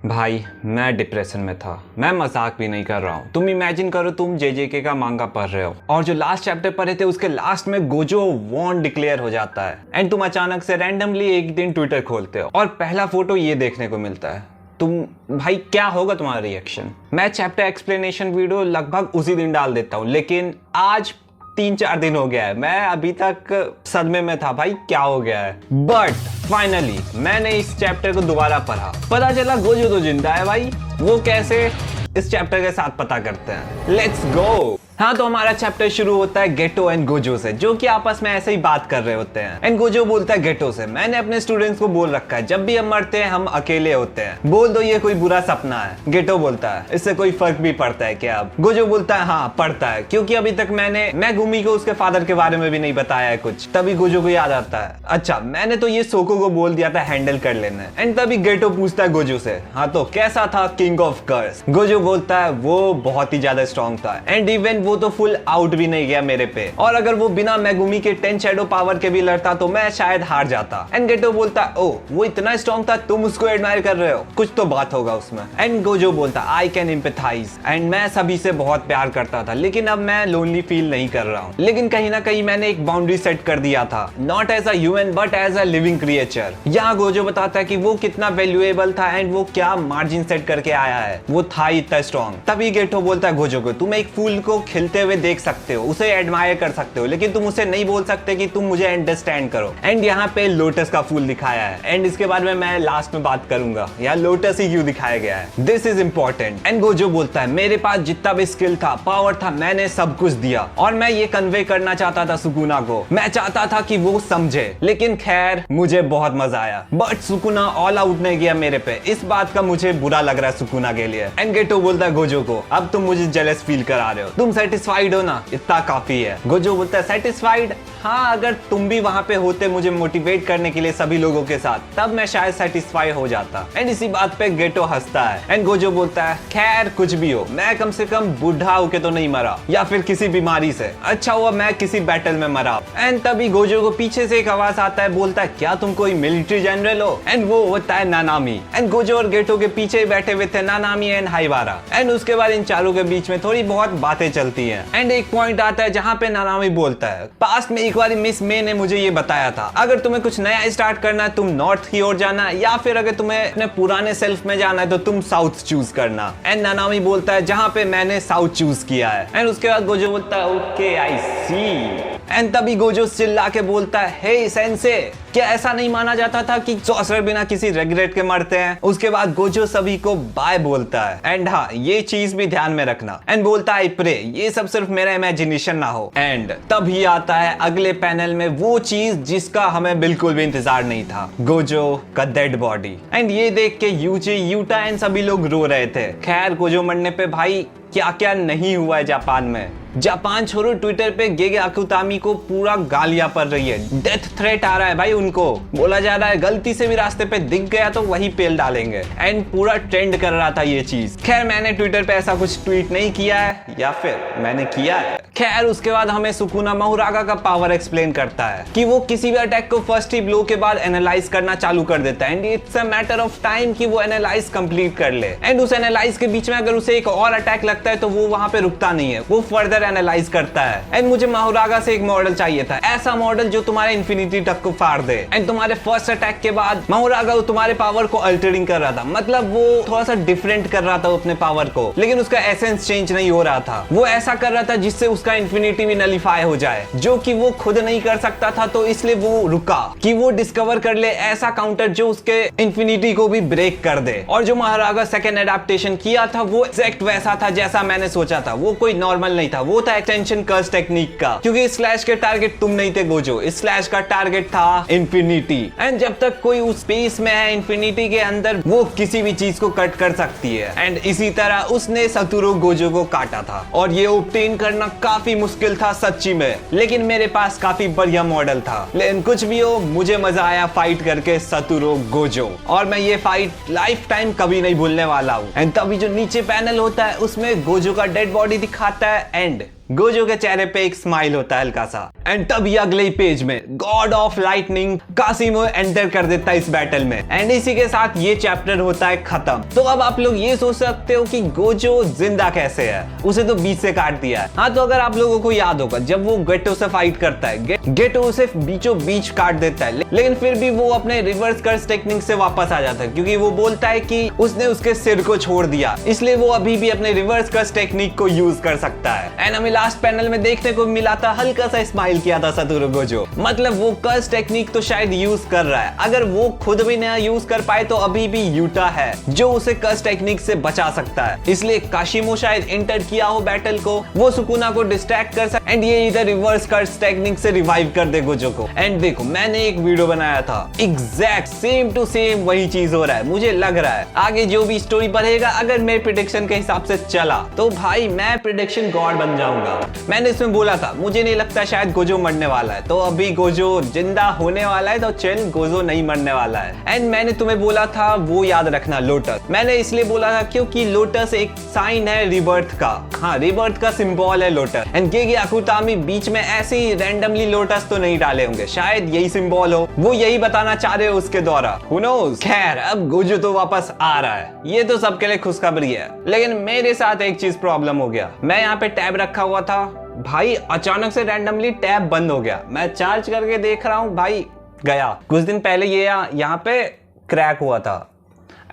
भाई मैं डिप्रेशन में था। मैं मजाक भी नहीं कर रहा हूँ। तुम इमेजिन करो तुम जेजेके का मांगा पढ़ रहे हो और जो लास्ट चैप्टर पढ़े थे उसके लास्ट में गोजो वॉन डिक्लेयर हो जाता है एंड तुम अचानक से रैंडमली एक दिन ट्विटर खोलते हो और पहला फोटो ये देखने को मिलता है। तुम भाई क्या होगा तुम्हारा रिएक्शन? मैं चैप्टर एक्सप्लेनेशन वीडियो लगभग उसी दिन डाल देता हूँ, लेकिन आज 3-4 दिन हो गया है, मैं अभी तक सदमे में था भाई क्या हो गया है। बट फाइनली मैंने इस चैप्टर को दोबारा पढ़ा, पता चला गोजो तो जिंदा है भाई। वो कैसे, इस चैप्टर के साथ पता करते हैं। Let's go. हाँ, तो हमारा चैप्टर शुरू होता है गेटो एंड गोजो से, जो कि आपस में ऐसे ही बात कर रहे होते हैं। एंड गोजो बोलता है गेटो से, मैंने अपने स्टूडेंट्स को बोल रखा है जब भी हम मरते हैं हम अकेले होते हैं, बोल दो ये कोई बुरा सपना है। गेटो बोलता है इससे कोई फर्क भी पड़ता है क्या? अब गोजो बोलता है हाँ पड़ता है, क्योंकि अभी तक मैं गुमी को उसके फादर के बारे में भी नहीं बताया है कुछ। तभी गोजो को याद आता है, अच्छा मैंने तो ये सोको को बोल दिया था हैंडल कर लेने। एंड तभी गेटो पूछता है गोजो से, हाँ तो कैसा था किंग ऑफ कर्स? गोजो बोलता है वो बहुत ही ज्यादा स्ट्रॉन्ग था एंड इवन वो तो फुल आउट भी नहीं गया मेरे पे, और अगर वो बिना मेगुमी के 10 शैडो पावर के भी लड़ता तो मैं शायद हार जाता। एंड गेटो बोलता है ओ वो इतना स्ट्रॉन्ग था, तुम उसको एडमायर कर रहे हो, कुछ तो बात होगा उसमें। एंड गोजो बोलता आई कैन एम्पैथाइज एंड मैं सभी से बहुत प्यार करता था, लेकिन अब मैं लोनली फील नहीं कर रहा हूँ। लेकिन कहीं ना कहीं मैंने एक बाउंड्री सेट कर दिया था, not as a human but as a living creature. यहाँ गोजो बताता है कि वो कितना वैल्यूएबल था एंड वो क्या मार्जिन सेट करके आया है, वो था इतना स्ट्रॉन्ग। तभी गेटो बोलता है गोजो को, तुम एक फूल को खिलते हुए देख सकते हो, उसे एडमायर कर सकते हो, लेकिन तुम उसे नहीं बोल सकते कि तुम मुझे अंडरस्टैंड करो। एंड यहाँ पे लोटस का फूल दिखाया है एंड इसके बारे में मैं लास्ट में बात करूंगा, यहाँ लोटस ही क्यों दिखाया गया है, this is important. And Gojo बोलता है मेरे पास जितना भी स्किल था, पावर था, मैंने सब कुछ दिया और मैं ये कन्वे करना चाहता था सुकुना को, मैं चाहता था कि वो समझे, लेकिन खैर मुझे बहुत मजा आया। बट सुकुना ऑल आउट नहीं गया मेरे पे, इस बात का मुझे बुरा लग रहा है सुकुना के लिए। एंड गेटो बोलता है गोजो को, अब तुम मुझे जेलस फील करा रहे हो, तुम सेटिस्फाइड हो ना, इतना काफी है। गोजो बोलता है सेटिस्फाइड? हाँ, अगर तुम भी वहां पे होते मुझे मोटिवेट करने के लिए सभी लोगों के साथ, तब मैं शायद सेटिस्फाई हो जाता। एंड इसी बात पे गेटो हंसता है एंड गोजो बोलता है खैर कुछ भी हो, मैं कम से कम बूढ़ा होके तो नहीं मरा या फिर किसी बीमारी से, अच्छा हुआ मैं किसी बैटल में मरा। एंड तभी गोजो को पीछे से एक आवाज आता है, बोलता है क्या तुम कोई मिलिट्री जनरल हो? एंड वो होता है नानामी। एंड गोजो और गेटो के पीछे बैठे हुए थे नानामी एंड हाइबारा। एंड उसके बाद इन चारों के बीच में थोड़ी बहुत बातें चलती हैं एंड एक पॉइंट आता है जहां पे नानामी बोलता है पास्ट में एक बार मिस मे ने मुझे ये बताया था, अगर तुम्हें कुछ नया स्टार्ट करना है तुम नॉर्थ की ओर जाना, या फिर अगर तुम्हें अपने पुराने सेल्फ में जाना है तो तुम साउथ चूज करना। एंड नानामी बोलता है जहां पे मैंने साउथ चूज किया है। एंड उसके बाद गोजो बोलता है ओके आई सी। एंड तभी गोजो चिल्ला के बोलता है हे सेंसे, क्या ऐसा नहीं माना जाता था कि सॉर्सरर बिना किसी रेग्रेट के मरते हैं? उसके बाद गोजो सभी को बाय बोलता है एंड हाँ ये चीज भी ध्यान में रखना, एंड बोलता है प्रे ये सब सिर्फ मेरा इमेजिनेशन ना हो। एंड तभी आता है अगले पैनल में वो चीज जिसका हमें बिल्कुल भी इंतजार नहीं था, गोजो का डेड बॉडी। एंड ये देख के यूजी, यूटा एंड सभी लोग रो रहे थे। खैर गोजो मरने पे भाई क्या क्या नहीं हुआ है जापान में। जापान छोड़ो, ट्विटर पे गेगे अकुतामी को पूरा गालियां पड़ रही है, डेथ थ्रेट आ रहा है भाई उनको, बोला जा रहा है गलती से भी रास्ते पे दिख गया तो वही पेल डालेंगे। एंड पूरा ट्रेंड कर रहा था ये चीज। खैर मैंने ट्विटर पे ऐसा कुछ ट्वीट नहीं किया है, या फिर मैंने किया है। खैर उसके बाद हमें सुकुना माहुरागा का पावर एक्सप्लेन करता है कि वो किसी भी अटैक को फर्स्ट ही ब्लो के बाद एनालाइज करना चालू कर देता है and it's a matter of time कि वो एनालाइज कंप्लीट कर ले। एंड उस एनालाइज के बीच में अगर उसे एक और अटैक लगता है तो वो वहां पे रुकता नहीं है, वो फर्दर एनालाइज करता है। एंड मुझे माहुरागा से एक मॉडल चाहिए था, ऐसा मॉडल जो तुम्हारे इंफिनिटी तक को फाड़ दे। एंड तुम्हारे फर्स्ट अटैक के बाद माहुरागा तुम्हारे पावर को अल्टरिंग कर रहा था, मतलब वो थोड़ा सा डिफरेंट कर रहा था अपने पावर को, लेकिन उसका एसेंस चेंज नहीं हो रहा था। वो ऐसा कर रहा था जिससे उसका इंफिनिटी भी नलिफाई हो जाए, जो कि वो खुद नहीं कर सकता था, तो इसलिए वो रुका कि वो डिस्कवर कर ले ऐसा काउंटर जो उसके इंफिनिटी को भी ब्रेक कर दे। और जो माहुरागा सेकंड एडेप्टेशन किया था वो एग्जैक्ट वैसा था जैसा मैंने सोचा था, वो कोई नॉर्मल नहीं था, वो था एक्सटेंशन कर्स टेक्निक का, क्योंकि स्लैश के टारगेट तुम नहीं थे गोजो, स्लैश का टारगेट था इंफिनिटी। एंड जब तक कोई उस स्पेस में है इंफिनिटी के अंदर, वो किसी भी चीज को कट कर सकती है। एंड इसी तरह उसने सतुरो गोजो को काटा था और ये ऑब्टेन करना काफी मुश्किल था सच्ची में, लेकिन मेरे पास काफी बढ़िया मॉडल था। लेकिन कुछ भी हो, मुझे मजा आया फाइट करके सतुरो गोजो, और मैं ये फाइट लाइफ टाइम कभी नहीं भूलने वाला हूँ। एंड तभी जो नीचे पैनल होता है उसमें गोजो का डेड बॉडी दिखाता है एंड गोजो के चेहरे पे एक स्माइल होता है हल्का सा। एंड तभी अगले ही पेज में गॉड ऑफ लाइटनिंग कासिमो एंटर कर देता है इस बैटल में। एंड इसी के साथ ये चैप्टर होता है खत्म। तो अब आप लोग ये सोच सकते हो कि गोजो जिंदा कैसे है, उसे तो बीच से काट दिया है। हाँ, तो अगर आप लोगों को याद होगा जब वो गेटो से फाइट करता है, गेटो उसे बीचों बीच काट देता है, लेकिन फिर भी वो अपने रिवर्स कर्स टेक्निक से वापस आ जाता है, क्योंकि वो बोलता है कि उसने उसके सिर को छोड़ दिया, इसलिए वो अभी भी अपने रिवर्स कर्स टेक्निक को यूज कर सकता है। एंड हमें लास्ट पैनल में देखने को मिला था हल्का सा स्माइल किया था सतोरू गोजो, मतलब वो कर्स टेक्निक तो शायद यूज कर रहा है। अगर वो खुद भी ना यूज कर पाए तो अभी भी यूटा है जो उसे कर्स टेक्निक से बचा सकता है, इसलिए काशिमो शायद एंटर किया हो बैटल को, वो सुकुना को डिस्ट्रैक्ट कर सकता एंड ये इधर रिवर्स कर्स टेक्निक से रिवाइव कर दे गोजो को। एंड देखो मैंने एक वीडियो बनाया था, एग्जैक्ट सेम टू सेम वही चीज हो रहा है। मुझे लग रहा है आगे जो भी स्टोरी बढ़ेगा, अगर मेरे प्रेडिक्शन के हिसाब से चला तो भाई मैं प्रेडिक्शन गॉड बन जाऊंगा। मैंने इसमें बोला था मुझे नहीं लगता शायद गोजो मरने वाला है, तो अभी गोजो जिंदा होने वाला है, तो चिल, गोजो नहीं मरने वाला है। एंड मैंने तुम्हें बोला था वो याद रखना लोटस, मैंने इसलिए बोला था क्योंकि लोटस एक साइन है रिबर्थ का। हाँ, रिबर्थ का सिंबल है लोटस। एंड गेगी अकुतामी बीच में ऐसे ही रैंडमली लोटस तो नहीं डाले होंगे, शायद यही सिंबल हो, वो यही बताना चाह रहे हो उसके द्वारा। Who knows? खैर अब गोजो तो वापस आ रहा है, ये तो सबके लिए खुशखबरी है। लेकिन मेरे साथ एक चीज प्रॉब्लम हो गया। मैं यहाँ पे टैब रखा हुआ था भाई, अचानक से रैंडमली टैब बंद हो गया। मैं चार्ज करके देख रहा हूँ भाई गया। कुछ दिन पहले ये यहाँ पे क्रैक हुआ था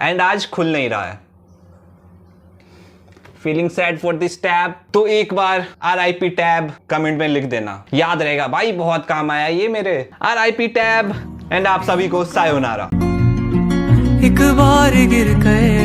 एंड आज खुल नहीं रहा है। Feeling sad for this tab. तो एक बार RIP टैब कमेंट में लिख देना, याद रहेगा भाई, बहुत काम आया ये मेरे। RIP tab. एंड आप सभी को सायोनारा। एक बार गिर गए